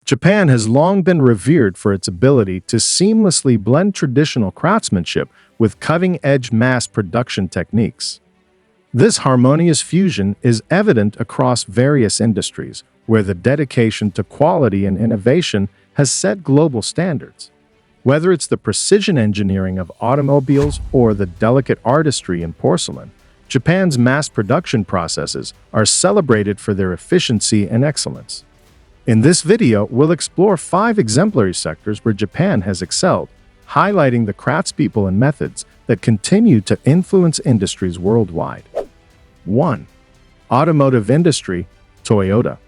Japan has long been revered for its ability to seamlessly blend traditional craftsmanship with cutting-edge mass production techniques. This harmonious fusion is evident across various industries, where the dedication to quality and innovation has set global standards. Whether it's the precision engineering of automobiles or the delicate artistry in porcelain, Japan's mass production processes are celebrated for their efficiency and excellence. In this video, we'll explore 5 exemplary sectors where Japan has excelled, highlighting the craftspeople and methods that continue to influence industries worldwide. 1. Automotive Industry, Toyota.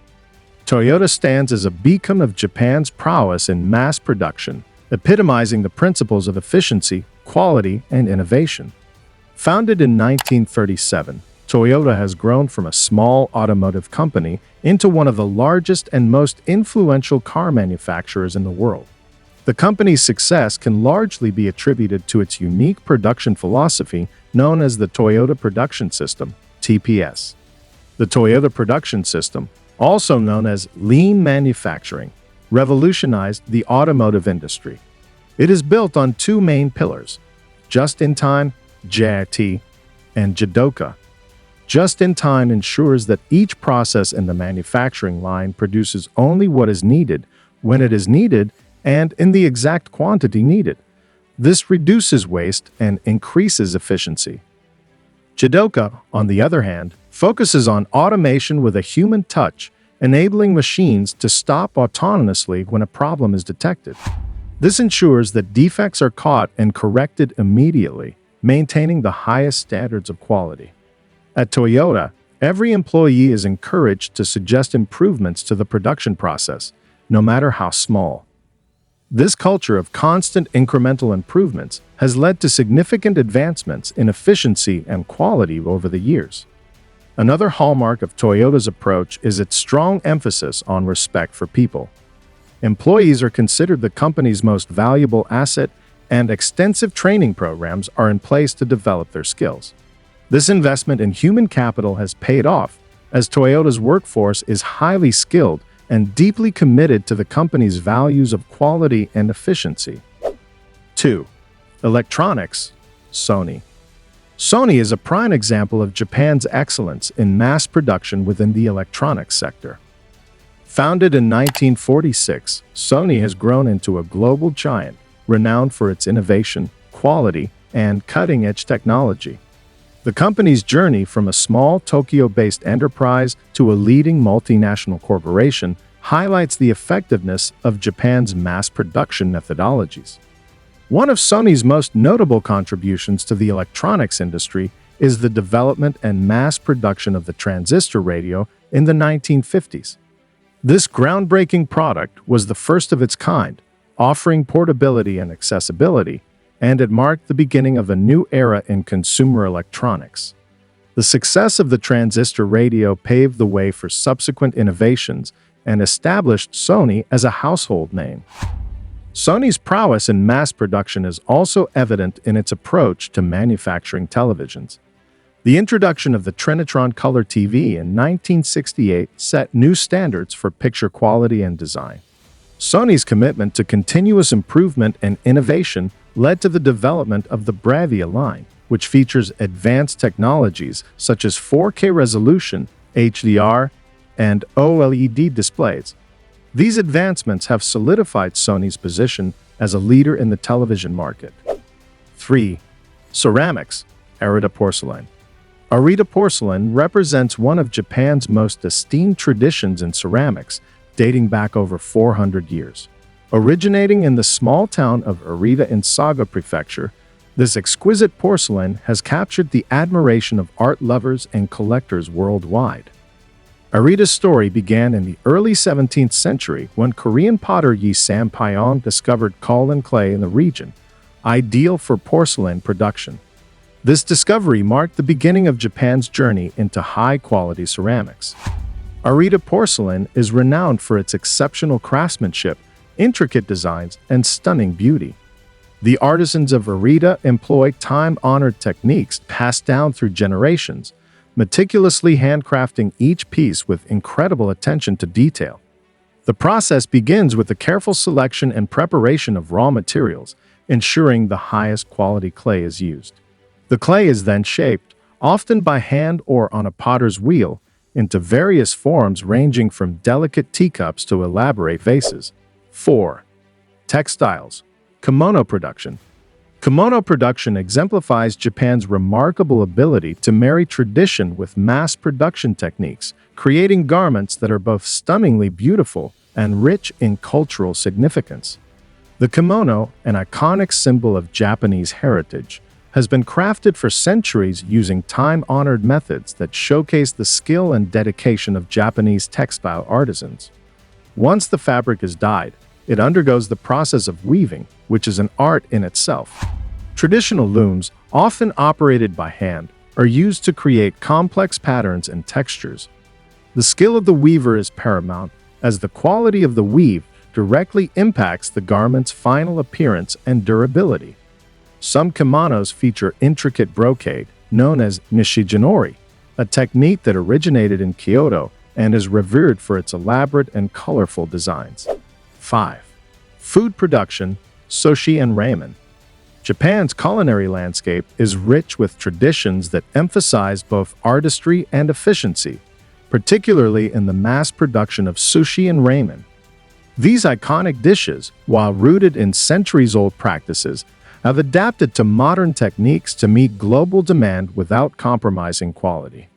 Toyota stands as a beacon of Japan's prowess in mass production, epitomizing the principles of efficiency, quality, and innovation. Founded in 1937, Toyota has grown from a small automotive company into one of the largest and most influential car manufacturers in the world. The company's success can largely be attributed to its unique production philosophy known as the Toyota Production System, TPS. The Toyota Production System, also known as lean manufacturing, revolutionized the automotive industry. It is built on 2 main pillars: just-in-time, JIT, and Jidoka. Just-in-time ensures that each process in the manufacturing line produces only what is needed, when it is needed, and in the exact quantity needed. This reduces waste and increases efficiency. Jidoka, on the other hand, focuses on automation with a human touch, enabling machines to stop autonomously when a problem is detected. This ensures that defects are caught and corrected immediately, maintaining the highest standards of quality. At Toyota, every employee is encouraged to suggest improvements to the production process, no matter how small. This culture of constant incremental improvements has led to significant advancements in efficiency and quality over the years. Another hallmark of Toyota's approach is its strong emphasis on respect for people. Employees are considered the company's most valuable asset, and extensive training programs are in place to develop their skills. This investment in human capital has paid off, as Toyota's workforce is highly skilled and deeply committed to the company's values of quality and efficiency. 2. Electronics, Sony. Sony is a prime example of Japan's excellence in mass production within the electronics sector. Founded in 1946, Sony has grown into a global giant, renowned for its innovation, quality, and cutting-edge technology. The company's journey from a small Tokyo-based enterprise to a leading multinational corporation highlights the effectiveness of Japan's mass production methodologies. One of Sony's most notable contributions to the electronics industry is the development and mass production of the transistor radio in the 1950s. This groundbreaking product was the first of its kind, offering portability and accessibility, and it marked the beginning of a new era in consumer electronics. The success of the transistor radio paved the way for subsequent innovations and established Sony as a household name. Sony's prowess in mass production is also evident in its approach to manufacturing televisions. The introduction of the Trinitron Color TV in 1968 set new standards for picture quality and design. Sony's commitment to continuous improvement and innovation led to the development of the Bravia line, which features advanced technologies such as 4K resolution, HDR, and OLED displays. These advancements have solidified Sony's position as a leader in the television market. 3. Ceramics, Arita Porcelain. Arita porcelain represents one of Japan's most esteemed traditions in ceramics, dating back over 400 years. Originating in the small town of Arita in Saga Prefecture, this exquisite porcelain has captured the admiration of art lovers and collectors worldwide. Arita's story began in the early 17th century when Korean potter Yi Sampyeong discovered kaolin clay in the region, ideal for porcelain production. This discovery marked the beginning of Japan's journey into high-quality ceramics. Arita porcelain is renowned for its exceptional craftsmanship, intricate designs, and stunning beauty. The artisans of Arita employ time-honored techniques passed down through generations, meticulously handcrafting each piece with incredible attention to detail. The process begins with the careful selection and preparation of raw materials, ensuring the highest quality clay is used. The clay is then shaped, often by hand or on a potter's wheel, into various forms ranging from delicate teacups to elaborate vases. 4. Textiles. Kimono production. Kimono production exemplifies Japan's remarkable ability to marry tradition with mass production techniques, creating garments that are both stunningly beautiful and rich in cultural significance. The kimono, an iconic symbol of Japanese heritage, has been crafted for centuries using time-honored methods that showcase the skill and dedication of Japanese textile artisans. Once the fabric is dyed, it undergoes the process of weaving, which is an art in itself. Traditional looms, often operated by hand, are used to create complex patterns and textures. The skill of the weaver is paramount, as the quality of the weave directly impacts the garment's final appearance and durability. Some kimonos feature intricate brocade, known as nishijinori, a technique that originated in Kyoto and is revered for its elaborate and colorful designs. 5. Food production, sushi and ramen. Japan's culinary landscape is rich with traditions that emphasize both artistry and efficiency, particularly in the mass production of sushi and ramen. These iconic dishes, while rooted in centuries-old practices, have adapted to modern techniques to meet global demand without compromising quality.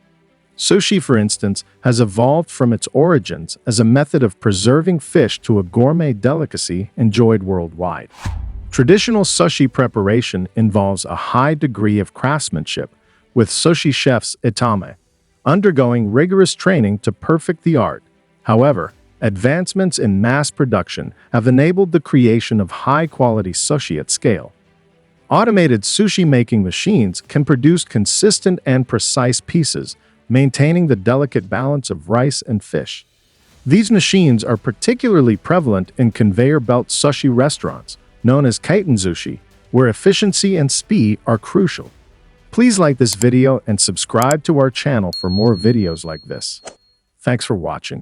Sushi, for instance, has evolved from its origins as a method of preserving fish to a gourmet delicacy enjoyed worldwide. Traditional sushi preparation involves a high degree of craftsmanship, with sushi chefs itame undergoing rigorous training to perfect the art. However, advancements in mass production have enabled the creation of high-quality sushi at scale. Automated sushi-making machines can produce consistent and precise pieces, maintaining the delicate balance of rice and fish. These machines are particularly prevalent in conveyor belt sushi restaurants, known as kaiten sushi, where efficiency and speed are crucial. Please like this video and subscribe to our channel for more videos like this. Thanks for watching.